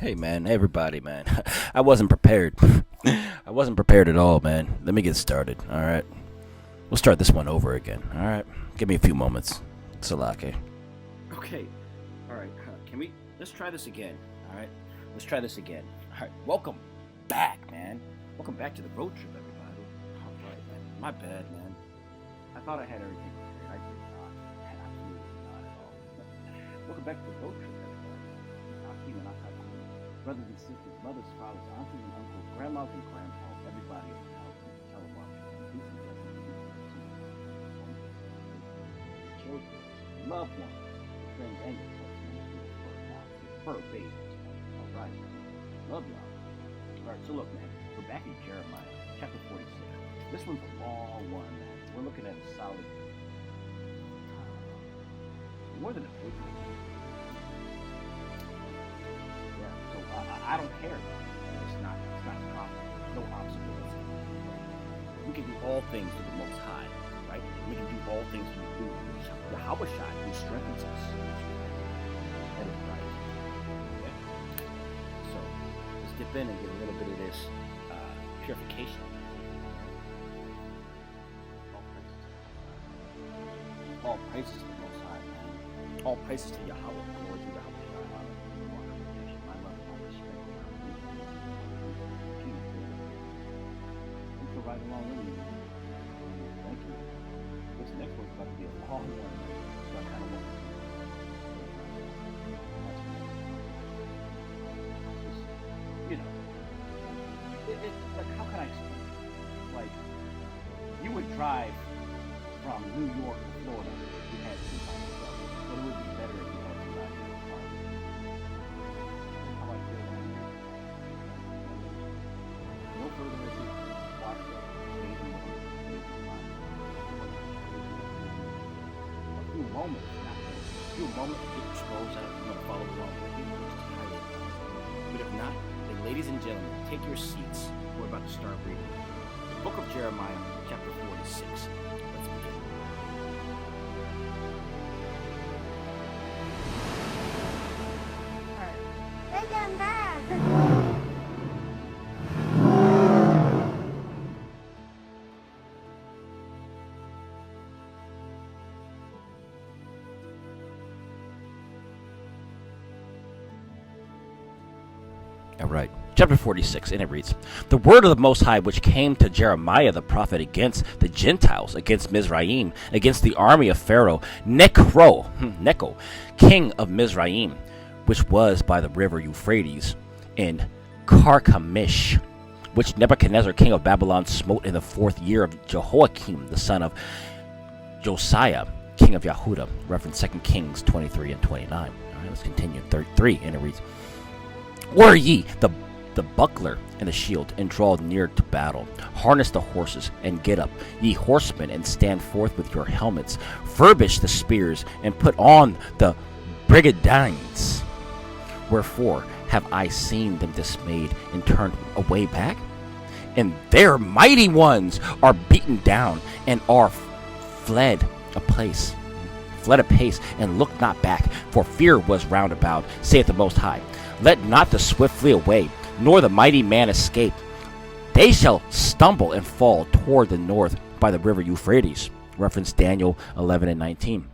Hey man, everybody man. I wasn't prepared. I wasn't prepared at all, man. Let me get started, alright? We'll start this one over again, alright? Give me a few moments. Salake. Okay, alright, let's try this again, alright? Let's try this again. Alright, welcome back, man. Welcome back to the road trip, everybody. Alright, man. My bad, man. I thought I had everything prepared. I did not. Absolutely not at all. Welcome back to the road trip, everybody. Brothers and sisters, mothers, fathers, aunties and uncles, grandmas and grandpas, everybody in the house, telemarketers, and children, loved ones, friends, and fur babies. All right, love y'all. All right, so look, man, we're back in Jeremiah, chapter 46. This one's a long one, man. We're looking at a solid, more than a big one. I don't care. It's not a problem. No obstacle. We can do all things through the Most High, right? We can do all things through Yahweh who strengthens us. That is right. Okay. So let's dip in and get a little bit of this purification. All praises to the Most High, man. All praises to Yahweh. Glory to Yahweh. Right along with you. Thank you. This next one's about to be a long one. So I kind of want to, like, how can I explain it? Like, you would drive from New York to Florida if you had two bikes, but it would be better if you had two bikes in your car. How I feel right here. No further ado. A few moments to get your scrolls out. You want to follow along with me. But if not, then ladies and gentlemen, take your seats. We're about to start reading the book of Jeremiah, chapter 46. Let's begin. They done that. Right. Chapter 46, and it reads, "The word of the Most High which came to Jeremiah the prophet against the Gentiles, against Mizraim, against the army of Pharaoh, Necho, king of Mizraim, which was by the river Euphrates, in Carchemish, which Nebuchadnezzar king of Babylon smote in the 4th year of Jehoiakim, the son of Josiah, king of Yehudah." Reference 2 Kings 23 and 29. All right, let's continue. 33, and it reads, "Order ye the buckler and the shield, and draw near to battle. Harness the horses, and get up, ye horsemen, and stand forth with your helmets. Furbish the spears, and put on the brigandines. Wherefore have I seen them dismayed, and turned away back? And their mighty ones are beaten down, and are fled apace, and look not back, for fear was round about, saith the Most High. Let not the swift flee away, nor the mighty man escape. They shall stumble and fall toward the north by the river Euphrates." Reference Daniel 11 and 19.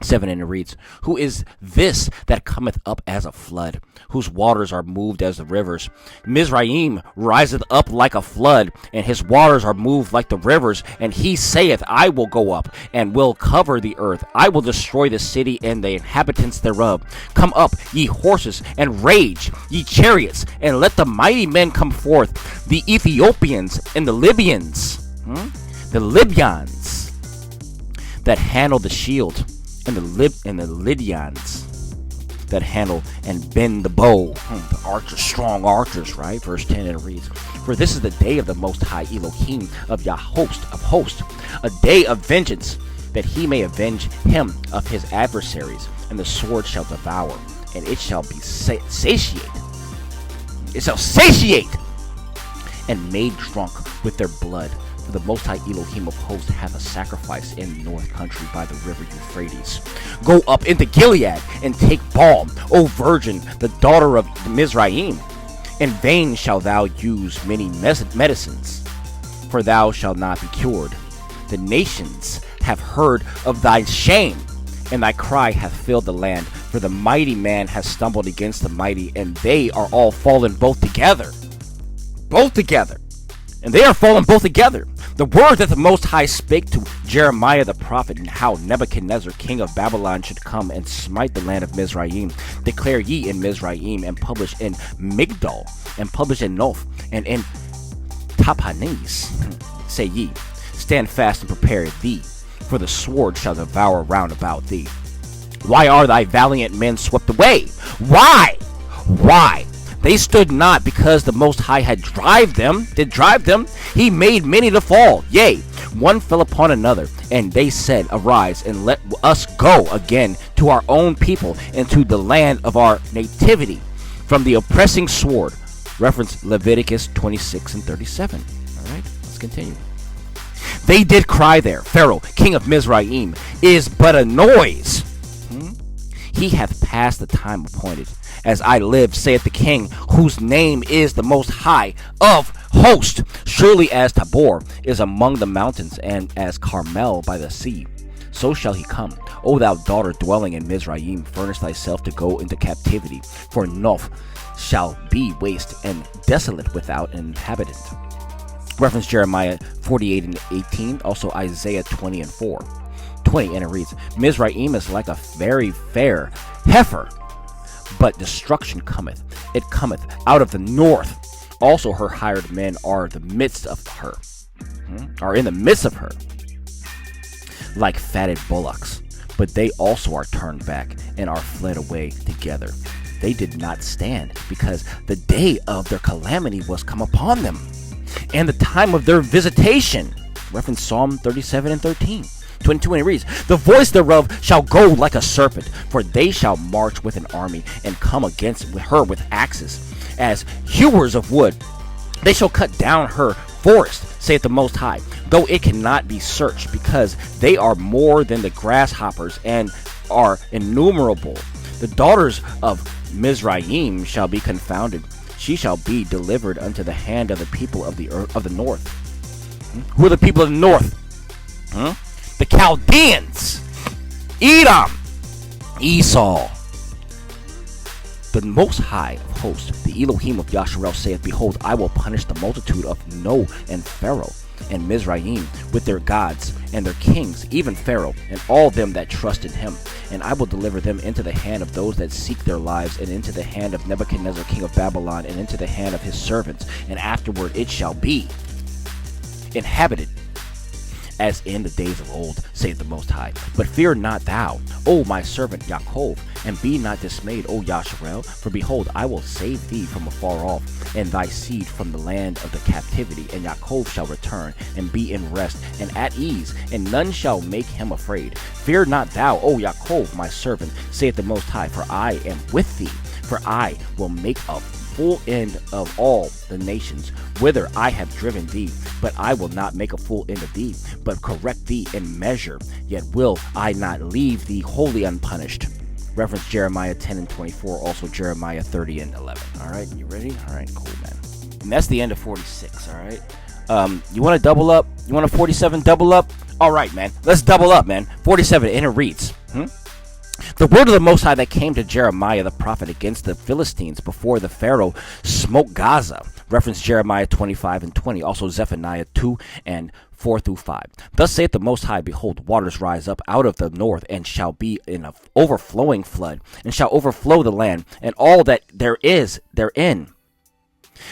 7, and it reads, "Who is this that cometh up as a flood, whose waters are moved as the rivers? Mizraim riseth up like a flood, and his waters are moved like the rivers. And he saith, I will go up, and will cover the earth. I will destroy the city and the inhabitants thereof. Come up, ye horses, and rage, ye chariots, and let the mighty men come forth, the Ethiopians and the Libyans, that handle the shield, and the Lydians that handle and bend the bow." The archers, strong archers, right? Verse 10, and it reads, "For this is the day of the Most High Elohim of hosts, a day of vengeance, that he may avenge him of his adversaries, and the sword shall devour, and it shall be satiate. It shall satiate, and made drunk with their blood, For the Most High Elohim of hosts hath a sacrifice in the north country by the river Euphrates. Go up into Gilead and take balm, O virgin, the daughter of Mizraim. In vain shalt thou use many medicines, for thou shalt not be cured. The nations have heard of thy shame, and thy cry hath filled the land. For the mighty man has stumbled against the mighty, and they are all fallen both together. Both together. And they are fallen both together. The word that the Most High spake to Jeremiah the prophet, and how Nebuchadnezzar king of Babylon should come and smite the land of Mizraim. Declare ye in Mizraim, and publish in Migdol, and publish in Noph, and in Tahpanhes. Say ye, stand fast and prepare thee, for the sword shall devour round about thee. Why are thy valiant men swept away? Why? Why? They stood not, because the Most High had drive them. He made many to fall. Yea, one fell upon another. And they said, arise, and let us go again to our own people, and to the land of our nativity, from the oppressing sword. Reference Leviticus 26 and 37. All right, let's continue. They did cry there, Pharaoh, king of Mizraim, is but a noise. He hath passed the time appointed. As I live, saith the king, whose name is the Most High of hosts. Surely as Tabor is among the mountains, and as Carmel by the sea, so shall he come. O thou daughter dwelling in Mizraim, furnish thyself to go into captivity. For Noph shall be waste and desolate without an inhabitant. Reference Jeremiah 48 and 18, also Isaiah 20 and 4. 20, and it reads, Mizraim is like a very fair heifer, but destruction cometh. It cometh out of the north. Also her hired men are the midst of her, are in the midst of her, like fatted bullocks. But they also are turned back and are fled away together. They did not stand, because the day of their calamity was come upon them, and the time of their visitation. Reference Psalm 37 and 13. 22, and it reads, the voice thereof shall go like a serpent, for they shall march with an army, and come against her with axes, as hewers of wood. They shall cut down her forest, saith the Most High, though it cannot be searched, because they are more than the grasshoppers, and are innumerable. The daughters of Mizraim shall be confounded. She shall be delivered unto the hand of the people of the earth, of the north. Who are the people of the north? The Chaldeans, Edom, Esau. The Most High of hosts, the Elohim of Yachov, saith, behold, I will punish the multitude of No and Pharaoh and Mizraim with their gods and their kings, even Pharaoh and all them that trust in him. And I will deliver them into the hand of those that seek their lives, and into the hand of Nebuchadnezzar king of Babylon, and into the hand of his servants. And afterward it shall be inhabited as in the days of old, saith the Most High. But fear not thou, O my servant Yachov, and be not dismayed, O Yasharel, for behold, I will save thee from afar off, and thy seed from the land of the captivity. And Yachov shall return, and be in rest, and at ease, and none shall make him afraid. Fear not thou, O Yachov, my servant, saith the Most High, for I am with thee. For I will make a full end of all the nations whither I have driven thee, but I will not make a full end of thee, but correct thee in measure, yet will I not leave thee wholly unpunished. Reference Jeremiah 10 and 24, also Jeremiah 30 and 11. All right, you ready? All right, cool, man. And that's the end of 46, all right? You want to double up? You want a 47 double up? All right, man. Let's double up, man. 47, and it reads, The word of the Most High that came to Jeremiah the prophet against the Philistines before the Pharaoh smote Gaza. Reference Jeremiah 25 and 20. Also Zephaniah 2 and 4 through 5. Thus saith the Most High, behold, waters rise up out of the north, and shall be in an overflowing flood, and shall overflow the land, and all that there is therein,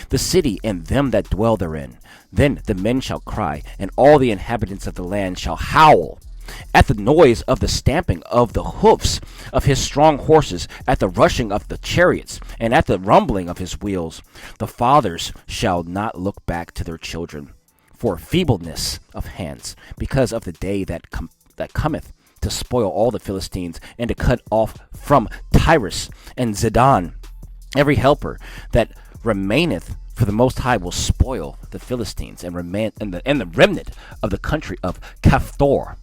the city and them that dwell therein. Then the men shall cry, and all the inhabitants of the land shall howl at the noise of the stamping of the hoofs of his strong horses, at the rushing of the chariots, and at the rumbling of his wheels. The fathers shall not look back to their children for feebleness of hands, because of the day that cometh to spoil all the Philistines, and to cut off from Tyrus and Zidon every helper that remaineth For the Most High will spoil the Philistines and the remnant of the country of Caphtor.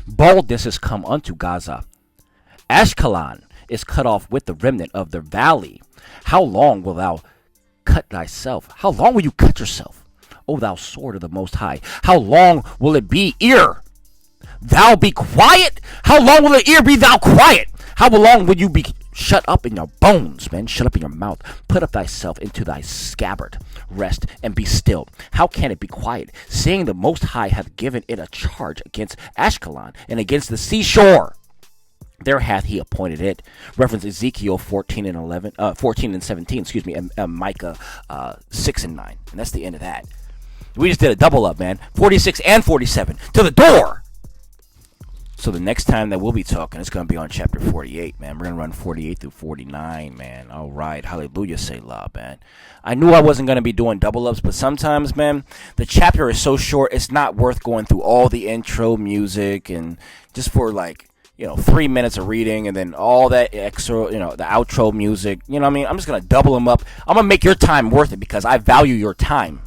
Baldness is come unto Gaza. Ashkelon is cut off with the remnant of the valley. How long will thou cut thyself? How long will you cut yourself, O thou sword of the Most High? How long will it be, ear? Thou be quiet? How long will the ear be thou quiet? How long will you be shut up in your bones, man? Shut up in your mouth. Put up thyself into thy scabbard. Rest and be still. How can it be quiet, seeing the Most High hath given it a charge against Ashkelon and against the seashore? There hath he appointed it. Reference Ezekiel 14 and 17, and Micah 6 and 9. And that's the end of that. We just did a double up, man. 46 and 47 to the door. So the next time that we'll be talking, it's going to be on chapter 48, man. We're going to run 48 through 49, man. All right. Hallelujah, Selah, man. I knew I wasn't going to be doing double ups, but sometimes, man, the chapter is so short, it's not worth going through all the intro music and just for 3 minutes of reading and then all that extra, the outro music. You know what I mean? I'm just going to double them up. I'm going to make your time worth it because I value your time.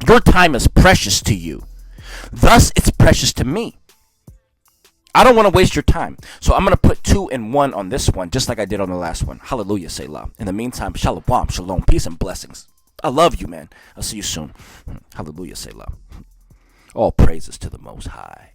Your time is precious to you. Thus, it's precious to me. I don't want to waste your time. So I'm going to put 2 and 1 on this one, just like I did on the last one. Hallelujah, Selah. In the meantime, shalom, shalom, peace and blessings. I love you, man. I'll see you soon. Hallelujah, Selah. All praises to the Most High.